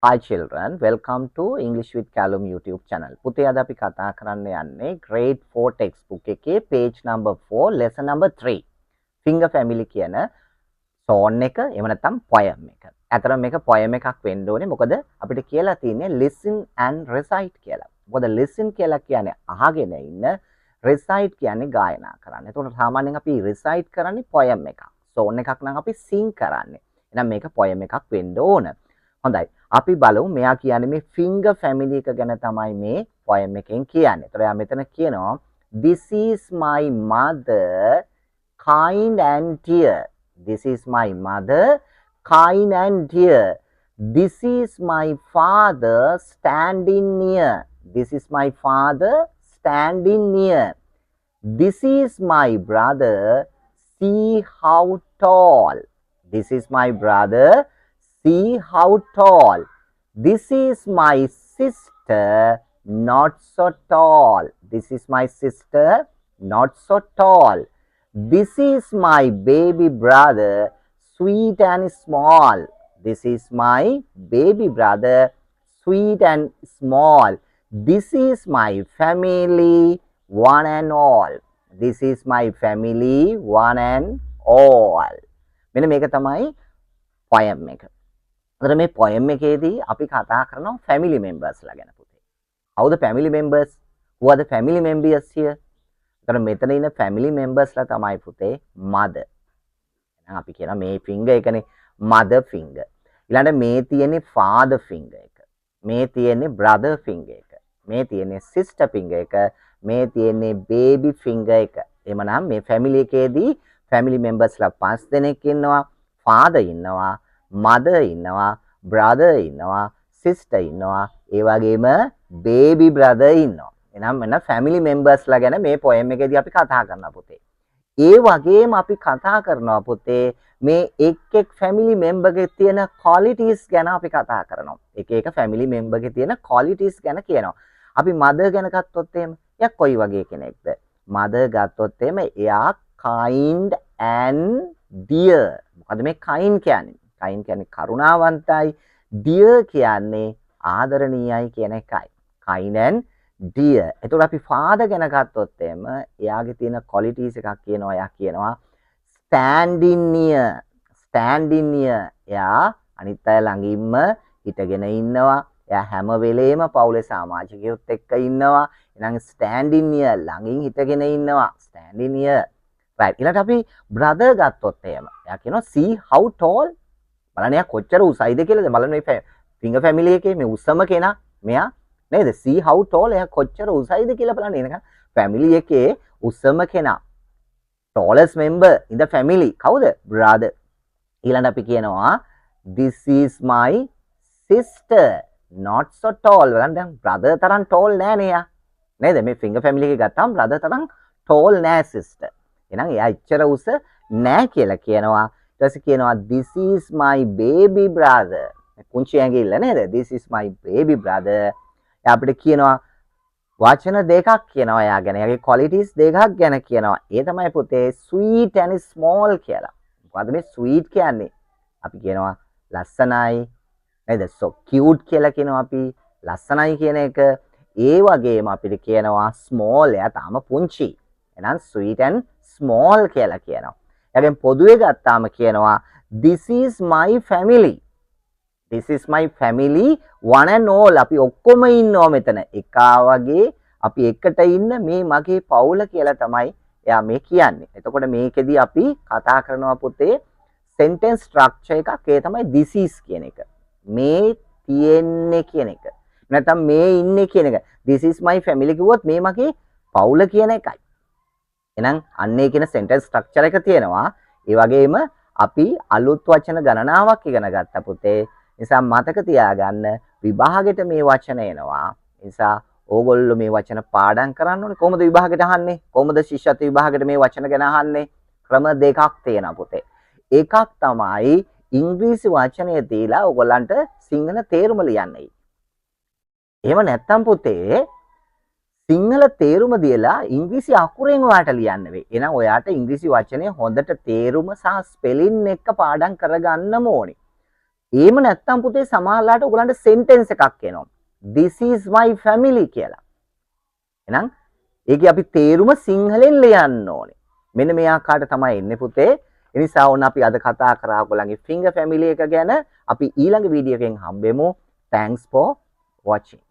Hi children, welcome to English with Callum YouTube channel. පුතේ අද අපි කතා කරන්න යන්නේ grade 4 textbook එකේ page number 4 lesson number 3 finger family කියන song එක එහෙම නැත්නම් poem එක. අතරම මේක poem එකක් වෙන්න ඕනේ. මොකද අපිට කියලා තියෙන්නේ listen and recite කියලා. මොකද listen කියලා කියන්නේ අහගෙන ඉන්න, recite කියන්නේ ගායනා කරන්න. එතකොට සාමාන්‍යයෙන් අපි recite කරන්නේ poem එකක්. song එකක් නම් අපි sing කරන්නේ. එහෙනම් මේක poem එකක් වෙන්න ඕන. හොඳයි. අපි බලමු මෙයා කියන්නේ මේ finger family එක ගැන තමයි මේ poem එකෙන් කියන්නේ. ඒතර එයා මෙතන කියනවා this is my mother kind and dear. This is my mother kind and dear. This is my father standing near. This is my father standing near. This is my brother, see how tall. This is my brother, see how tall. This is my sister, not so tall. This is my sister, not so tall. This is my baby brother, sweet and small. This is my baby brother, sweet and small. This is my family, one and all. This is my family, one and all. මෙන්න මේක තමයි poem එක. අතන මේ poem එකේදී අපි කතා කරනවා family members ලා ගැන පුතේ. How the family members? Who are the family members here? අතන මෙතන ඉන්න family members ලා තමයි පුතේ mother. එහෙනම් අපි කියනවා මේ finger එකනේ mother finger. ඊළඟට මේ තියෙන්නේ father finger එක. මේ තියෙන්නේ brother finger එක. මේ තියෙන්නේ sister finger එක. මේ තියෙන්නේ baby finger එක. එහෙමනම් මේ family එකේදී family members ලා 5 දෙනෙක් ඉන්නවා. father ඉන්නවා. mother ඉන්නවා, brother ඉන්නවා, sister ඉන්නවා, ඒ වගේම baby brother ඉන්නවා. එහෙනම් මෙන්න family members ලා ගැන මේ poem එකේදී අපි කතා කරනවා පුතේ. ඒ වගේම අපි කතා කරනවා පුතේ මේ එක් family member ගේ තියෙන qualities ගැන අපි කතා කරනවා. එක family member ගේ තියෙන qualities ගැන කියනවා. අපි mother ගැන ගත්තොත් එහෙම එයා කොයි වගේ කෙනෙක්ද? mother ගත්තොත් එහෙම එයා kind and dear. මොකද මේ kind කියන්නේ? kind කියන්නේ කරුණාවන්තයි, dear කියන්නේ ආදරණීයයි කියන එකයි. kind and dear. එතකොට අපි father ගැන ගත්තොත් එහෙම එයාගේ තියෙන qualities එකක් කියනවා. එයා කියනවා standing near. standing near. එයා අනිත් අය ළඟින්ම හිටගෙන ඉන්නවා. එයා හැම වෙලේම පවුලේ සමාජිකයොත් එක්ක ඉන්නවා. එහෙනම් standing near ළඟින් හිටගෙන ඉන්නවා. standing near. right. ඊළඟට අපි brother ගත්තොත් එහෙම එයා කියනවා see how tall. බලන්න එයා කොච්චර උසයිද කියලාද බලන්න මේ finger family එකේ මේ උසම කෙනා මෙයා නේද see how tall එයා කොච්චර උසයිද කියලා බලන්න එනකන් family එකේ උසම කෙනා tallest member in the family කවුද brother ඊළඟ අපි කියනවා this is my sister not so tall බලන්න දැන් brother තරම් tall නෑ නේ එයා නේද මේ finger family එකේ ගත්තාම brother තරම් tall නෑ sister එහෙනම් එයා ඉච්චර උස නෑ කියලා කියනවා ඊට පස්සේ කියනවා this is my baby brother පුංචි ඇඟිල්ල නේද this is my baby brother එයා අපිට කියනවා වචන දෙකක් කියනවා එයා ගැන එයාගේ qualities දෙකක් ගැන කියනවා ඒ තමයි පුතේ sweet and small කියලා මොකද්ද මේ sweet කියන්නේ අපි කියනවා ලස්සනයි නේද so cute කියලා කියනවා අපි ලස්සනයි කියන එක ඒ වගේම අපිට කියනවා small එයා තාම පුංචි එහෙනම් sweet and small කියලා කියනවා එයාගෙන් පොදුවේ ගත්තාම කියනවා this is my family. This is my family one and all. අපි ඔක්කොම ඉන්නවා මෙතන. එකා වගේ අපි එකට ඉන්න මේ මගේ පවුල කියලා තමයි එයා මේ කියන්නේ. එතකොට මේකෙදි අපි කතා කරනවා පුතේ sentence structure එකක්. ඒ තමයි this is කියන එක. මේ තියෙන්නේ කියන එක. නැත්නම් මේ ඉන්නේ කියන එක. This is my family කිව්වොත් මේ මගේ පවුල කියන එකයි. එහෙනම් අන්නේ කියන sentence structure එක තියෙනවා. ඒ වගේම අපි අලුත් වචන ගණනාවක් ඉගෙන ගත්ත පුතේ. නිසා මතක තියාගන්න විභාගෙට මේ වචන එනවා. නිසා ඕගොල්ලෝ මේ වචන පාඩම් කරන්න ඕනේ. කොහොමද විභාගෙට අහන්නේ? කොහොමද ශිෂ්‍යත්ව විභාගෙට මේ වචන ගැන අහන්නේ? ක්‍රම දෙකක් තියෙනවා පුතේ. එකක් තමයි ඉංග්‍රීසි වචනය දීලා ඕගොල්ලන්ට සිංහල තේරුම ලියන්නයි. එහෙම නැත්නම් පුතේ සිංහල තේරුම දීලා ඉංග්‍රීසි අකුරෙන් ඔයාට ලියන්න වෙයි. එහෙනම් ඔයාට ඉංග්‍රීසි වචනේ හොඳට තේරුම සහ ස්පෙලින් එක පාඩම් කරගන්නම ඕනේ. එහෙම නැත්නම් පුතේ සමහරලාට ඔයගලන්ට sentence එකක් එනවා. This is my family කියලා. එහෙනම් ඒකේ අපි තේරුම සිංහලෙන් ලියන්න ඕනේ. මෙන්න මේ ආකාරයට තමයි එන්නේ පුතේ. ඒ නිසා ඕන අපි අද කතා කරා ඔයගලගේ finger family එක ගැන. අපි ඊළඟ වීඩියෝ එකෙන් හම්බෙමු. Thanks for watching.